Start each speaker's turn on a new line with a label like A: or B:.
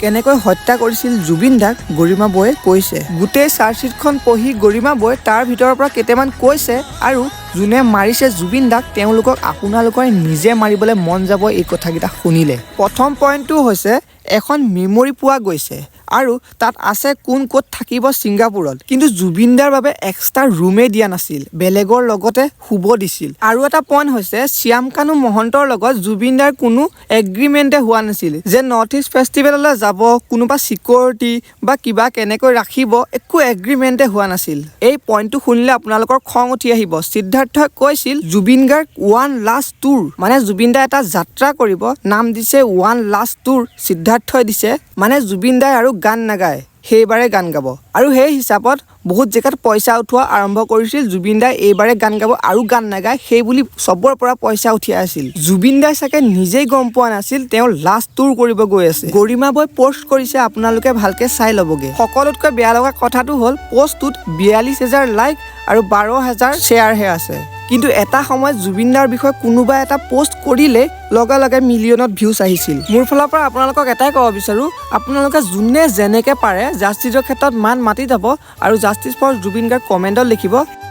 A: কেনেকৈ হত্যা কৰিছিল জুবিন দাক গৰিমা বৌয়ে কৈছে। গোটেই চাৰ্জশ্বিটখন পঢ়ি গৰিমা বৌয়ে তাৰ ভিতৰৰ পৰা কেইটামান কৈছে আৰু যোনে মাৰিছে জুবিন দাক তেওঁলোকক আপোনালোকৰ নিজে মাৰিবলৈ মন যাব এই কথাকেইটা শুনিলে। প্ৰথম পইণ্টটো হৈছে এখন মেমৰি পোৱা গৈছে আৰু তাত আছে কোন ক'ত থাকিব ছিংগাপুৰত, কিন্তু জুবিন দাৰ বাবে এক্সট্ৰা ৰুমে দিয়া নাছিল, বেলেগৰ লগতে শুব দিছিল। আৰু এটা পইণ্ট হৈছে শ্যামকানু মহন্তৰ লগত জুবিন দাৰ কোনো এগ্ৰিমেণ্টে হোৱা নাছিল যে নৰ্থ ইষ্ট ফেষ্টিভেললৈ যাব, কোনোবা ছিকিউৰিটি বা কিবা কেনেকৈ ৰাখিব, একো এগ্ৰিমেণ্টে হোৱা নাছিল। এই পইণ্টটো শুনিলে আপোনালোকৰ খং উঠি আহিব। সিদ্ধাৰ্থই কৈছিল জুবিন গাৰ ওৱান লাষ্ট টুৰ, মানে জুবিন দাই এটা যাত্ৰা কৰিব, নাম দিছে ওৱান লাষ্ট টুৰ। সিদ্ধাৰ্থই দিছে মানে জুবিন দাই আৰু গান নাগায়, সেইবাৰে গান গাব। আৰু সেই হিচাপত বহুত জেগাত পইচা উঠোৱা আৰম্ভ কৰিছিল, জুবিন দাই এইবাৰে গান গাব আৰু গান নাগায় সেই বুলি চবৰ পৰা পইচা উঠিয়াই আছিল। জুবিন দাই চাগে নিজেই গম পোৱা নাছিল তেওঁ লাষ্ট টুৰ কৰিব গৈ আছে। গৰিমা বৌয়ে পষ্ট কৰিছে, আপোনালোকে ভালকে চাই ল'বগে। সকলোতকৈ বেয়া লগা কথাটো হ'ল পষ্টটোত 42,000 লাইক আৰু 12,000 শ্বেয়াৰহে আছে, কিন্তু এটা সময়ত জুবিন দাৰ বিষয়ে কোনোবা এটা পোষ্ট কৰিলে লগে লগে মিলিয়নত ভিউজ আহিছিল। মোৰ ফালৰ পৰা আপোনালোকক এটাই ক'ব বিচাৰোঁ, আপোনালোকে যোনে যেনেকৈ পাৰে জাষ্টিছৰ ক্ষেত্ৰত মান মাতি যাব আৰু জাষ্টিছ ফৰ জুবিন গাৰ্গ কমেণ্টত লিখিব।